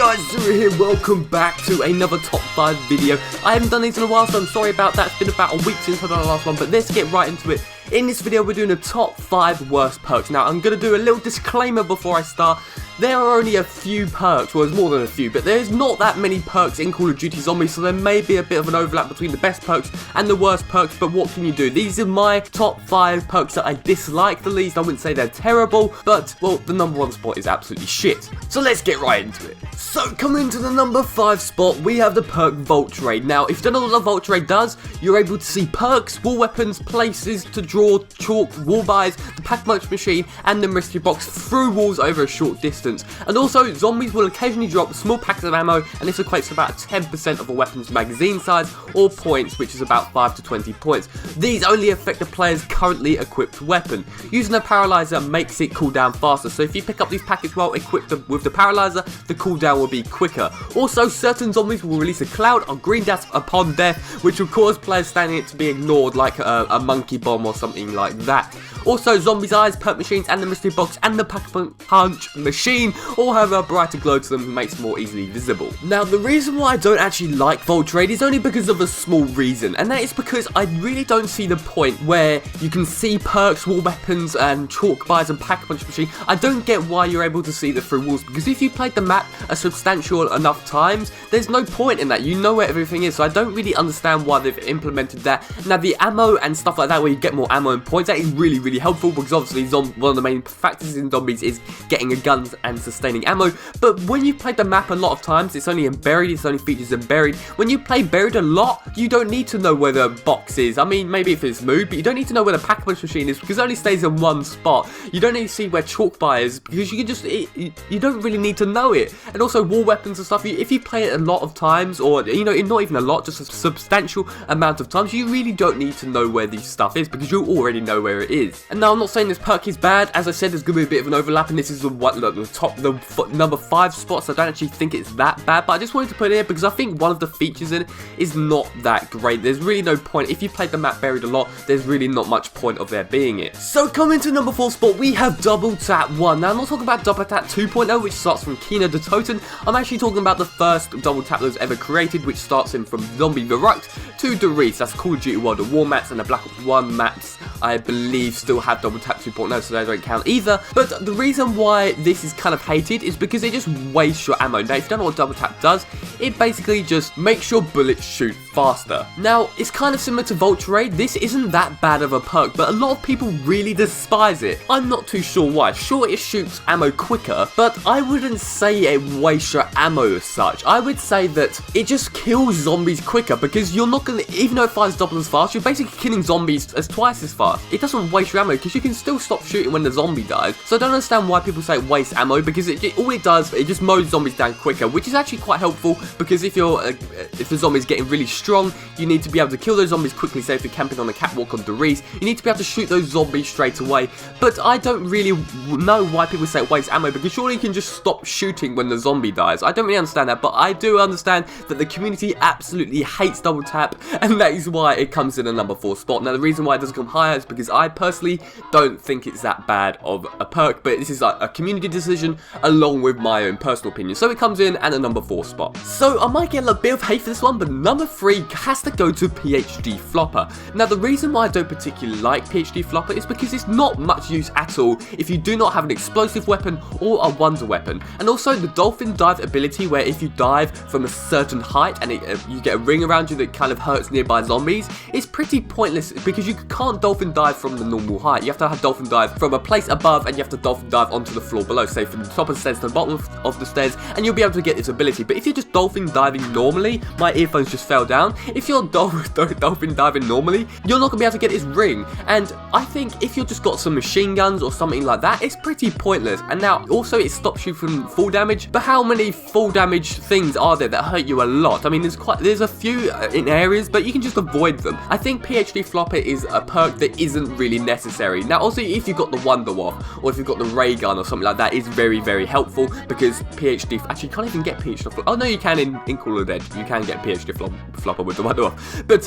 guys, Azura here, welcome back to another top 5 video. I haven't done these in a while, so I'm sorry about that. It's been about a week since I've done the last one, but let's get right into it. In this video, we're doing the top 5 worst perks. Now, I'm going to do a little disclaimer before I start. There are only a few perks, well, there's more than a few, but there's not that many perks in Call of Duty Zombies, so there may be a bit of an overlap between the best perks and the worst perks, but what can you do? These are my top 5 perks that I dislike the least. I wouldn't say they're terrible, but, well, the number 1 spot is absolutely shit. So let's get right into it. So, coming into the number 5 spot, we have the perk Voltray. Now, if you don't know what the Voltray does, you're able to see perks, wall weapons, places to draw, chalk, wall buys, the pack-a-punch machine, and the mystery box through walls over a short distance. And also, zombies will occasionally drop small packets of ammo, and this equates to about 10% of a weapon's magazine size, or points, which is about 5 to 20 points. These only affect the player's currently equipped weapon. Using a paralyzer makes it cool down faster, so if you pick up these packets while equipped with the paralyzer, the cooldown will be quicker. Also, certain zombies will release a cloud of green dust upon death, which will cause players standing it to be ignored, like a monkey bomb or something like that. Also, zombies' eyes, perk machines, and the mystery box, and the pack-a-punch machine all have a brighter glow to them that makes them more easily visible. Now, the reason why I don't actually like Voltray is only because of a small reason, and that is because I really don't see the point where you can see perks, wall weapons, and chalk bars and pack-a-punch machine. I don't get why you're able to see them through walls, because if you played the map a substantial enough times, there's no point in that. You know where everything is, so I don't really understand why they've implemented that. Now, the ammo and stuff like that, where you get more ammo and points, that is really helpful, because obviously one of the main factors in zombies is getting a gun and sustaining ammo. But when you play the map a lot of times, it's only in buried, it's only features in buried. When you play buried a lot, you don't need to know where the box is. I mean, maybe if it's moved, but you don't need to know where the pack-a-punch machine is, because it only stays in one spot. You don't need to see where chalk bar is, because you can just, you don't really need to know it. And also wall weapons and stuff, if you play it a lot of times, or, you know, not even a lot, just a substantial amount of times, you really don't need to know where this stuff is, because you already know where it is. And now, I'm not saying this perk is bad. As I said, there's going to be a bit of an overlap, and this is the number 5 spot, so I don't actually think it's that bad, but I just wanted to put it here because I think one of the features in it is not that great. There's really no point. If you played the map buried a lot, there's really not much point of there being it. So, coming to number 4 spot, we have Double Tap 1. Now, I'm not talking about Double Tap 2.0, which starts from Kina de Toten. I'm actually talking about the first Double Tap that was ever created, which starts in from Zombie Verrucht to Derice. That's Call of Duty World of War maps, and the Black Ops 1 maps, I believe, still have Double Tap 2.0, so they don't count either. But the reason why this is kind of hated is because it just wastes your ammo. Now, if you don't know what Double Tap does, it basically just makes your bullets shoot faster. Now, it's kind of similar to Voltray. This isn't that bad of a perk, but a lot of people really despise it. I'm not too sure why. Sure, it shoots ammo quicker, but I wouldn't say it wastes your ammo as such. I would say that it just kills zombies quicker, because you're not going to, even though it fires double as fast, you're basically killing zombies as twice as fast. It doesn't waste your ammo, because you can still stop shooting when the zombie dies. So I don't understand why people say it wastes ammo, because all it does, it just mows zombies down quicker, which is actually quite helpful, because if the zombie's getting really strong, you need to be able to kill those zombies quickly. Say if you're camping on the catwalk on Derice, you need to be able to shoot those zombies straight away. But I don't really know why people say it wastes ammo, because surely you can just stop shooting when the zombie dies. I don't really understand that, but I do understand that the community absolutely hates Double Tap, and that is why it comes in a number 4 spot. Now, the reason why it doesn't come higher is because I personally don't think it's that bad of a perk, but this is like a community decision along with my own personal opinion. So it comes in at a number 4 spot. So I might get a bit of hate for this one, but number 3 has to go to PhD Flopper. Now, the reason why I don't particularly like PhD Flopper is because it's not much use at all if you do not have an explosive weapon or a wonder weapon. And also the dolphin dive ability, where if you dive from a certain height and you get a ring around you that kind of hurts nearby zombies, is pretty pointless, because you can't dolphin dive from the normal height. You have to have dolphin dive from a place above, and you have to dolphin dive onto the floor below, say from the top of the stairs to the bottom of the stairs, and you'll be able to get this ability. But if you're just dolphin diving normally, my earphones just fell down. If you're dolphin diving normally, you're not going to be able to get this ring. And I think if you've just got some machine guns or something like that, it's pretty pointless. And now, also, it stops you from full damage. But how many full damage things are there that hurt you a lot? I mean, there's a few in areas, but you can just avoid them. I think PhD Flopper is a perk perk that isn't really necessary. Now, also, if you've got the Wonder Waff, or if you've got the Ray Gun or something like that, it's very, very helpful, because PhD, actually, you can't even get PhD Flopper. Oh, no, you can in Call of Dead. You can get PhD Flopper with the Wonder Waff. But,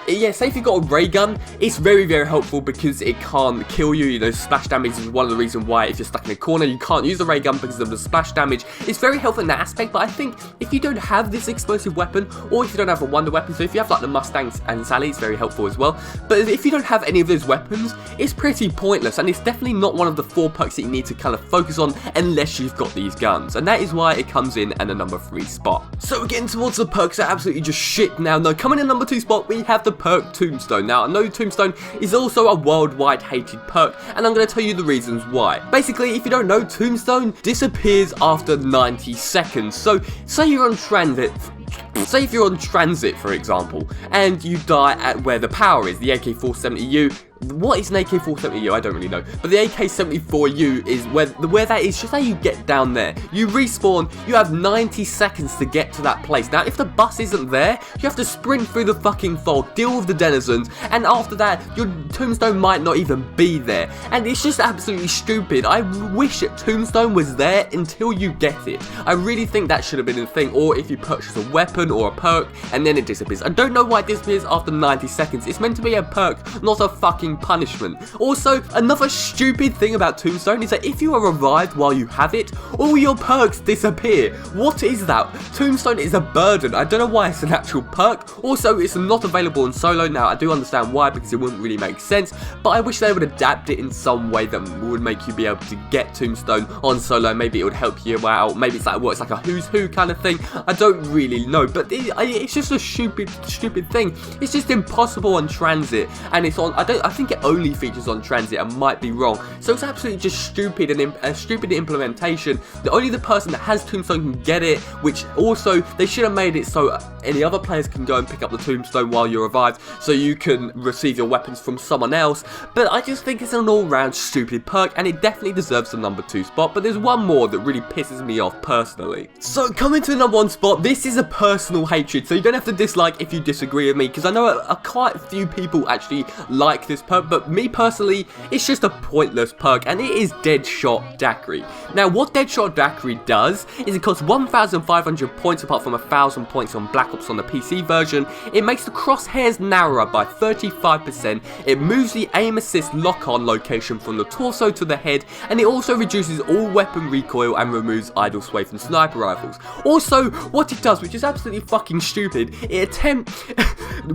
yeah, say if you've got a Ray Gun, it's very, very helpful because it can't kill you. You know, splash damage is one of the reasons why if you're stuck in a corner, you can't use the Ray Gun because of the splash damage. It's very helpful in that aspect, but I think if you don't have this explosive weapon, or if you don't have a wonder weapon, so if you have like the Mustangs and Sally, it's very helpful as well. But if you don't have any of those weapons, it's pretty pointless, and it's definitely not one of the 4 perks that you need to kind of focus on unless you've got these guns, and that is why it comes in at the number 3 spot. So we're getting towards the perks that are absolutely just shit now. No, coming in number 2 spot, we have the perk Tombstone. Now, I know Tombstone is also a worldwide hated perk, and I'm going to tell you the reasons why. Basically, if you don't know, Tombstone disappears after 90 seconds. So, say you're on transit. Say if you're on transit, for example, and you die at where the power is, the AK-470U. What is an AK-470U? I don't really know. But the AK-74U is where that is. Just how you get down there. You respawn. You have 90 seconds to get to that place. Now, if the bus isn't there, you have to sprint through the fucking fog, deal with the denizens, and after that, your Tombstone might not even be there. And it's just absolutely stupid. I wish that Tombstone was there until you get it. I really think that should have been a thing. Or if you purchase a weapon or a perk, and then it disappears. I don't know why it disappears after 90 seconds. It's meant to be a perk, not a fucking punishment. Also, another stupid thing about Tombstone is that if you are revived while you have it, all your perks disappear. What is that? Tombstone is a burden. I don't know why it's an actual perk. Also, it's not available in solo. Now, I do understand why, because it wouldn't really make sense, but I wish they would adapt it in some way that would make you be able to get Tombstone on solo. Maybe it would help you out. Maybe it's like, it's like a who's who kind of thing. I don't really know, but it's just a stupid thing. It's just impossible on transit, and it's on, I think it only features on transit. I might be wrong. So it's absolutely just stupid, and a stupid implementation. Only the person that has Tombstone can get it, which also they should have made it so any other players can go and pick up the Tombstone while you're revived, so you can receive your weapons from someone else. But I just think it's an all-round stupid perk, and it definitely deserves the number 2 spot. But there's one more that really pisses me off personally. So coming to the number 1 spot, this is a personal hatred, so you don't have to dislike if you disagree with me, because I know quite a few people actually like this perk, but me personally, it's just a pointless perk, and it is Deadshot Daiquiri. Now, what Deadshot Daiquiri does is it costs 1,500 points apart from 1,000 points on Black Ops on the PC version. It makes the crosshairs narrower by 35%, it moves the aim assist lock-on location from the torso to the head, and it also reduces all weapon recoil and removes idle sway from sniper rifles. Also, what it does, which is absolutely fucking stupid, it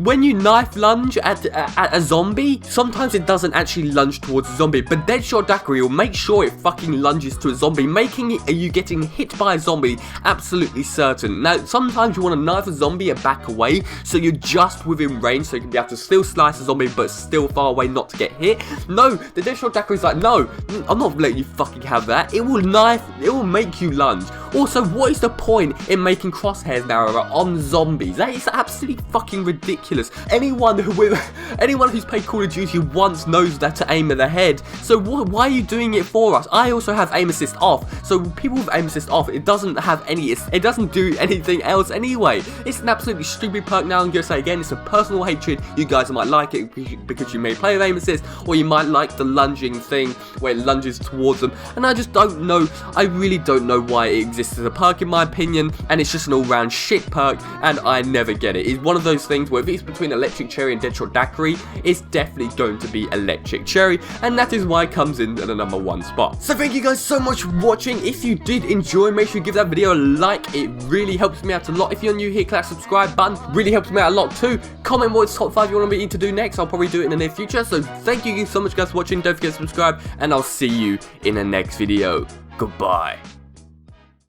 when you knife lunge at a zombie, sometimes it doesn't actually lunge towards a zombie, but Deadshot Daiquiri will make sure it fucking lunges to a zombie, making you getting hit by a zombie absolutely certain. Now, sometimes you want to knife a zombie and back away, so you're just within range, so you can be able to still slice a zombie, but still far away not to get hit. No, the Deadshot Daiquiri is like, no, I'm not letting you fucking have that. It will make you lunge. Also, what is the point in making crosshairs narrower on zombies? That is absolutely fucking ridiculous. Anyone who's played Call of Duty once knows that to aim at the head. So why are you doing it for us? I also have aim assist off. So people with aim assist off, it doesn't do anything else anyway. It's an absolutely stupid perk. Now I'm gonna say again, it's a personal hatred. You guys might like it because you may play with aim assist, or you might like the lunging thing where it lunges towards them. And I just don't know. I really don't know why it exists as a perk in my opinion, and it's just an all-round shit perk, and I never get it. It's one of those things where if it's between Electric Cherry and Deadshot Daiquiri, it's definitely going to be Electric Cherry, and that is why it comes in at the number 1 spot. So thank you guys so much for watching. If you did enjoy, make sure you give that video a like. It really helps me out a lot. If you're new here, click that subscribe button. Really helps me out a lot too. Comment what's top 5 you want me to do next. I'll probably do it in the near future. So thank you so much guys for watching. Don't forget to subscribe, and I'll see you in the next video. Goodbye.